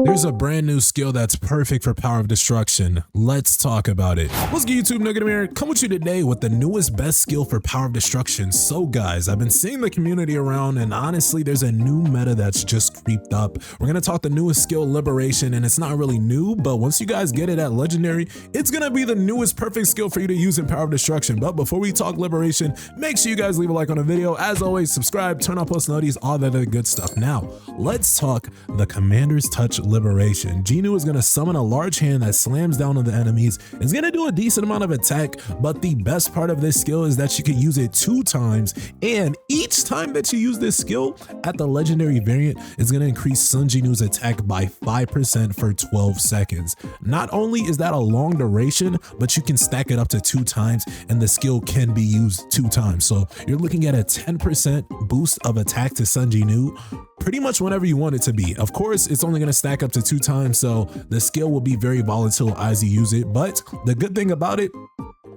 There's a brand new skill that's perfect for power of destruction. Let's talk about it. What's good, YouTube? NoGoodEman here, come with you today with the newest best skill for power of destruction. So guys, I've been seeing the community around, and honestly, there's a new meta that's just creeped up. We're gonna talk the newest skill, Liberation, and it's not really new, but once you guys get it at Legendary, it's gonna be the newest perfect skill for you to use in power of destruction. But before we talk Liberation, make sure you guys leave a like on the video. As always, subscribe, turn on post notifications, all that other good stuff. Now, let's talk the Commander's Touch Liberation. JINWOO is going to summon a large hand that slams down on the enemies. It's going to do a decent amount of attack, but the best part of this skill is that you can use it 2 times, and each time that you use this skill at the legendary variant, it's going to increase Sun JINWOO's attack by 5% for 12 seconds. Not only is that a long duration, but you can stack it up to 2 times, and the skill can be used 2 times. So you're looking at a 10% boost of attack to Sun JINWOO pretty much whenever you want it to be. Of course, it's only going to stack up to 2 times, so the skill will be very volatile as you use it. But the good thing about it,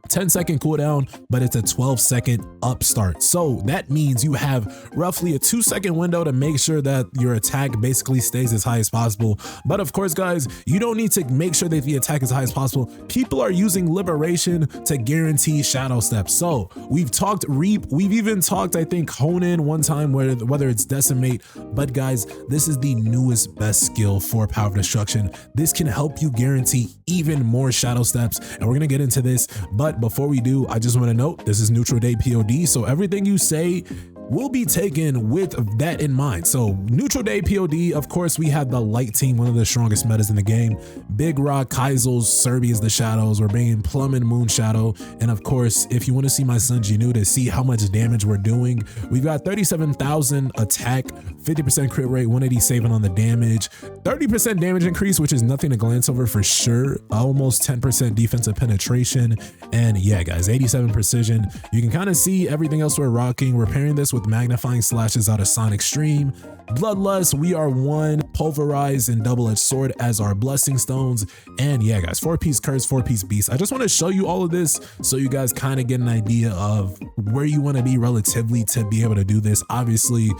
10-second cooldown, but it's a 12-second upstart. So that means you have roughly a 2-second window to make sure that your attack basically stays as high as possible. But of course, guys, you don't need to make sure that the attack is high as possible. People are using Liberation to guarantee shadow steps. So we've talked Reap, we've even talked, I think, Honin one time, whether it's Decimate. But guys, this is the newest best skill for power of destruction. This can help you guarantee even more shadow steps, and we're gonna get into this. But before we do, I just want to note this is neutral day POD, so everything you say will be taken with that in mind. So neutral day POD, of course, we have the light team, one of the strongest metas in the game. Big Rock, Kaisel's, Serbi is the shadows. We're bringing Plum and Moon Shadow. And of course, if you want to see my Sun JINWOO to see how much damage we're doing, we've got 37,000 attack, 50% crit rate, 180 saving on the damage, 30% damage increase, which is nothing to glance over for sure. Almost 10% defensive penetration. And yeah, guys, 87 precision. You can kind of see everything else we're rocking. We're pairing this with magnifying slashes out of Sonic Stream. Bloodlust, we are 1, Pulverize and Double-Edged Sword as our blessing stones. And yeah, guys, 4-piece curse, 4-piece beast. I just want to show you all of this so you guys kind of get an idea of where you want to be relatively to be able to do this. Obviously,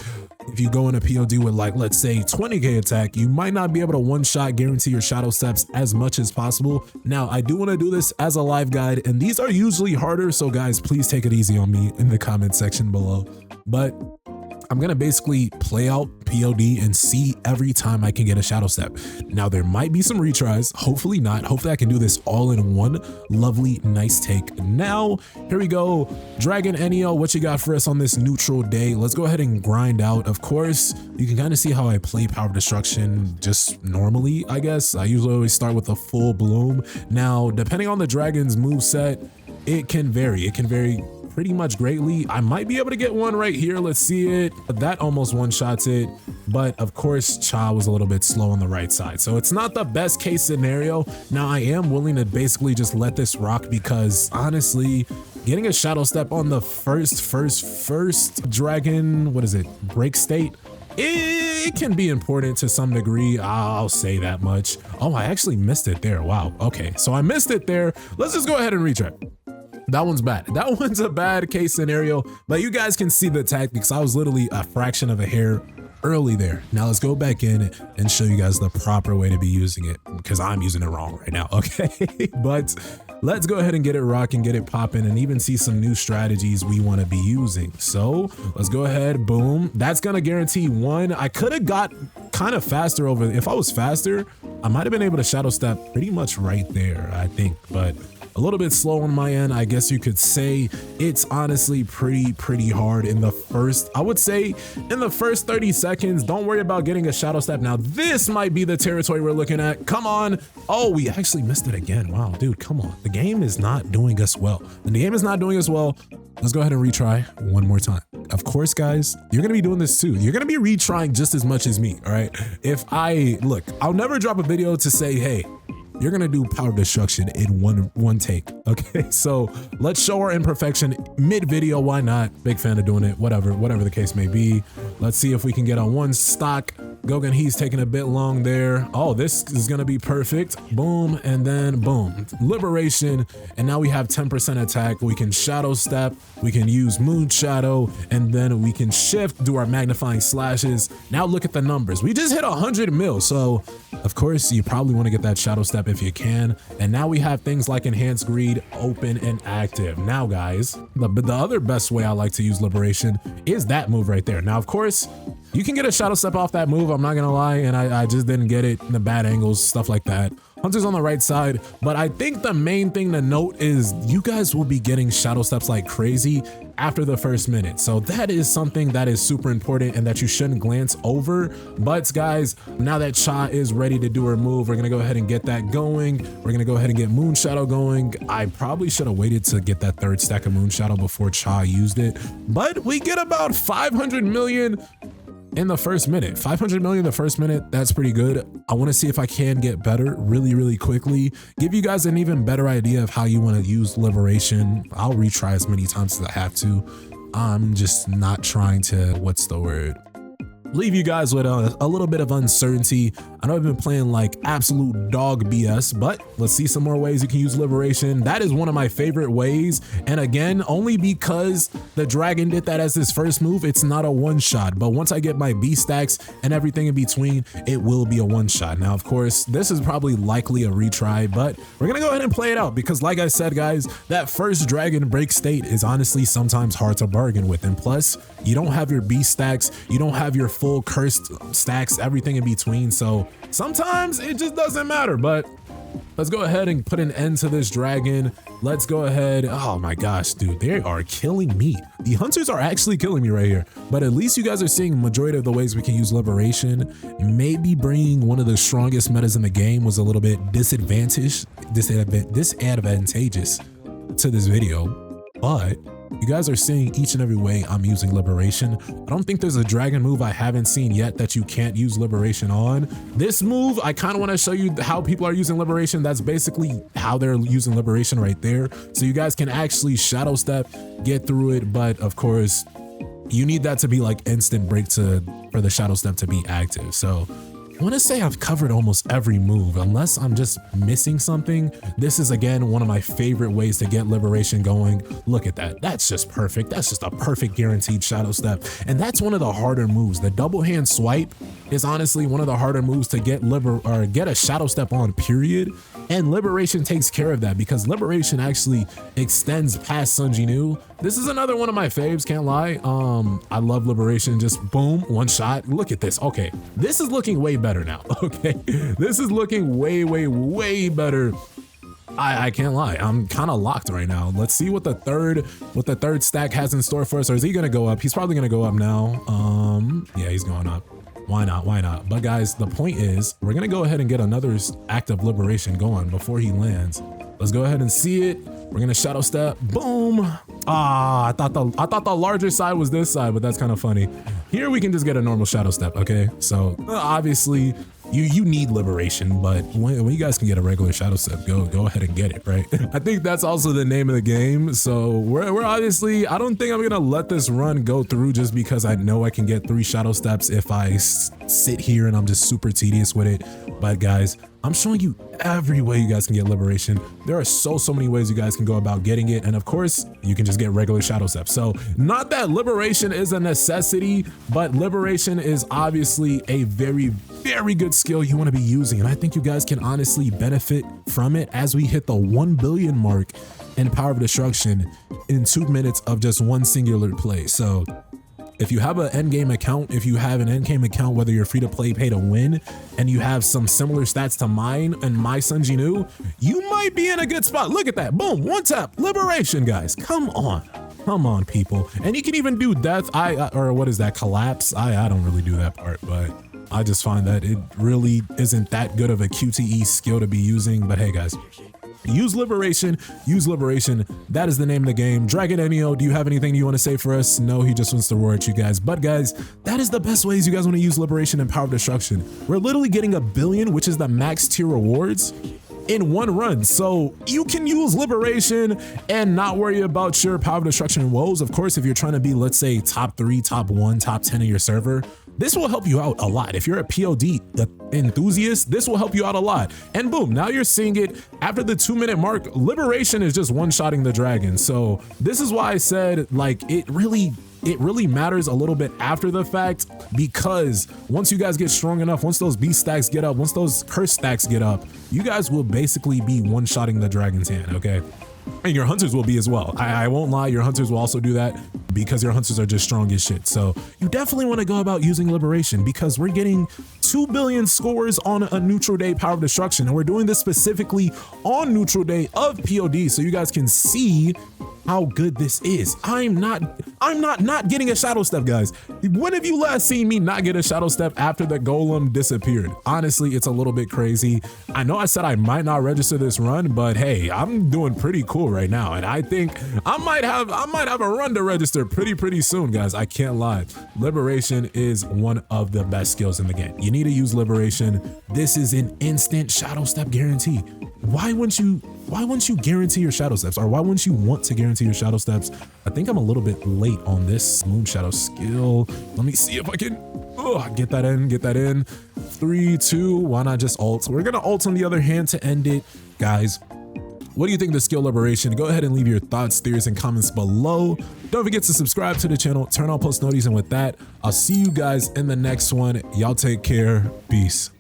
if you go in a POD with, like, let's say 20k attack, you might not be able to one-shot guarantee your shadow steps as much as possible. Now, I do want to do this as a live guide, and these are usually harder, so guys, please take it easy on me in the comment section below. But I'm gonna basically play out POD and see every time I can get a shadow step. Now, there might be some retries, hopefully not. Hopefully I can do this all in one lovely, nice take. Now, here we go. Dragon ENNIO, what you got for us on this neutral day? Let's go ahead and grind out. Of course, you can kind of see how I play power of destruction just normally, I guess. I usually always start with a full bloom. Now, depending on the dragon's moveset, it can vary. It can vary pretty much greatly. I might be able to get one right here. Let's see it. That almost one-shots it. But of course, Cha was a little bit slow on the right side. So it's not the best case scenario. Now, I am willing to basically just let this rock because honestly, getting a shadow step on the first dragon, what is it? Break state. It can be important to some degree. I'll say that much. Oh, I actually missed it there. Wow. Okay. So I missed it there. Let's just go ahead and retry. That one's bad. That one's a bad case scenario, but you guys can see the tactics. I was literally a fraction of a hair early there. Now let's go back in and show you guys the proper way to be using it because I'm using it wrong right now. Okay. But let's go ahead and get it rocking, get it popping, and even see some new strategies we want to be using. So let's go ahead. Boom. That's going to guarantee 1. I could have got kind of faster over. If I was faster, I might have been able to shadow step pretty much right there, I think, but a little bit slow on my end. I guess you could say it's honestly pretty hard in the first, I would say in the first 30 seconds. Don't worry about getting a shadow step. Now, this might be the territory we're looking at. Come on. Oh, we actually missed it again. Wow, dude, come on. The game is not doing us well. And the game is not doing us well. Let's go ahead and retry one more time. Of course, guys, you're going to be doing this too. You're going to be retrying just as much as me. All right. Look, I'll never drop a video to say, hey, you're gonna do power destruction in one take. Okay, so let's show our imperfection mid-video. Why not? Big fan of doing it. Whatever the case may be. Let's see if we can get on one stock. Gogan, he's taking a bit long there. Oh, this is gonna be perfect. Boom, and then boom. Liberation, and now we have 10% attack. We can shadow step, we can use moon shadow, and then we can shift, do our magnifying slashes. Now look at the numbers. We just hit 100 mil, so of course you probably want to get that shadow step if you can. And now we have things like enhanced greed, open, and active. Now guys, the other best way I like to use liberation is that move right there. Now of course, you can get a shadow step off that move, I'm not gonna lie, and I just didn't get it in the bad angles, stuff like that. Hunter's on the right side, but I think the main thing to note is you guys will be getting shadow steps like crazy after the first minute. So that is something that is super important and that you shouldn't glance over. But guys, now that Cha is ready to do her move, we're gonna go ahead and get that going. We're gonna go ahead and get Moon Shadow going. I probably should have waited to get that third stack of Moon Shadow before Cha used it, but we get about 500 million in the first minute. 500 million the first minute, that's pretty good. I want to see if I can get better really quickly, give you guys an even better idea of how you want to use liberation. I'll retry as many times as I have to. I'm just not trying to, what's the word, leave you guys with a little bit of uncertainty. I know I've been playing like absolute dog BS, but let's see some more ways you can use liberation. That is one of my favorite ways. And again, only because the dragon did that as his first move, it's not a one shot. But once I get my B stacks and everything in between, it will be a one shot. Now, of course, this is probably likely a retry, but we're gonna go ahead and play it out because like I said, guys, that first dragon break state is honestly sometimes hard to bargain with. And plus, you don't have your B stacks, you don't have your full cursed stacks, everything in between. So sometimes it just doesn't matter, but let's go ahead and put an end to this dragon. Let's go ahead. Oh my gosh, dude, they are killing me. The hunters are actually killing me right here, but at least you guys are seeing majority of the ways we can use liberation. Maybe bringing one of the strongest metas in the game was a little bit disadvantageous to this video, but you guys are seeing each and every way I'm using liberation. I don't think there's a dragon move I haven't seen yet that you can't use liberation on. This move, I kind of want to show you how people are using liberation. That's basically how they're using liberation right there. So you guys can actually shadow step, get through it. But of course, you need that to be like instant break for the shadow step to be active. So I want to say I've covered almost every move, unless I'm just missing something. This is again one of my favorite ways to get liberation going. Look at that. That's just perfect. That's just a perfect guaranteed shadow step. And that's one of the harder moves. The double hand swipe is honestly one of the harder moves to get a shadow step on, period. And liberation takes care of that because liberation actually extends past Sun JINWOO. This is another one of my faves, can't lie. I love liberation, just boom, one shot. Look at this. Okay, this is looking way better now. Okay, this is looking way better. I can't lie, I'm kind of locked right now. Let's see what the third stack has in store for us. Or is he gonna go up? He's probably gonna go up now. Yeah, he's going up. Why not? But guys, the point is we're gonna go ahead and get another act of liberation going before he lands. Let's go ahead and see it. We're gonna shadow step. Boom. I thought the larger side was this side, but that's kind of funny. Here we can just get a normal shadow step. Okay, so obviously you need liberation, but when you guys can get a regular shadow step, go ahead and get it, right? I think that's also the name of the game. So we're obviously, I don't think I'm gonna let this run go through just because I know I can get 3 shadow steps if I sit here and I'm just super tedious with it. But guys, I'm showing you every way you guys can get liberation. There are so many ways you guys can go about getting it. And of course, you can just get regular shadow steps. So not that liberation is a necessity, but liberation is obviously a very good skill you want to be using. And I think you guys can honestly benefit from it as we hit the 1 billion mark in Power of Destruction in 2 minutes of just one singular play. So if you have an endgame account, whether you're free to play, pay to win, and you have some similar stats to mine and my Sun JINWOO, you might be in a good spot. Look at that. Boom. One tap. Liberation, guys. Come on, people. And you can even do death. Or what is that? Collapse. I don't really do that part, but I just find that it really isn't that good of a QTE skill to be using. But hey, guys, use liberation. That is the name of the game. Dragon ENNIO, do you have anything you want to say for us? No, he just wants to roar at you guys. But guys, that is the best ways you guys want to use liberation and Power of Destruction. We're literally getting 1 billion, which is the max tier rewards, in one run. So you can use liberation and not worry about your Power of Destruction woes. Of course, if you're trying to be, let's say, top 3, top 1, top 10 of your server, this will help you out a lot. If you're a POD enthusiast, this will help you out a lot. And boom, now you're seeing it after the 2-minute mark. Liberation is just one-shotting the dragon. So this is why I said, like, it really matters a little bit after the fact, because once you guys get strong enough, once those beast stacks get up, once those curse stacks get up, you guys will basically be one-shotting the dragon's hand, okay? And your hunters will be as well. I won't lie, your hunters will also do that because your hunters are just strong as shit. So you definitely want to go about using liberation, because we're getting 2 billion scores on a neutral day power of destruction, and we're doing this specifically on neutral day of POD, so you guys can see how good this is. I'm not getting a shadow step, guys. When have you last seen me not get a shadow step after the golem disappeared? Honestly, it's a little bit crazy. I know I said I might not register this run, but hey, I'm doing pretty cool right now, and I think I might have a run to register pretty soon, guys. I can't lie. Liberation is one of the best skills in the game. You need to use liberation. This is an instant shadow step guarantee. Why wouldn't you guarantee your shadow steps, or why wouldn't you want to guarantee your shadow steps? I think I'm a little bit late on this moon shadow skill. Let me see if I can get that in. 3, 2, why not just ult? We're gonna ult on the other hand to end it. Guys, what do you think of the skill liberation? Go ahead and leave your thoughts, theories, and comments below. Don't forget to subscribe to the channel, turn on post notifications, and with that, I'll see you guys in the next one. Y'all take care. Peace.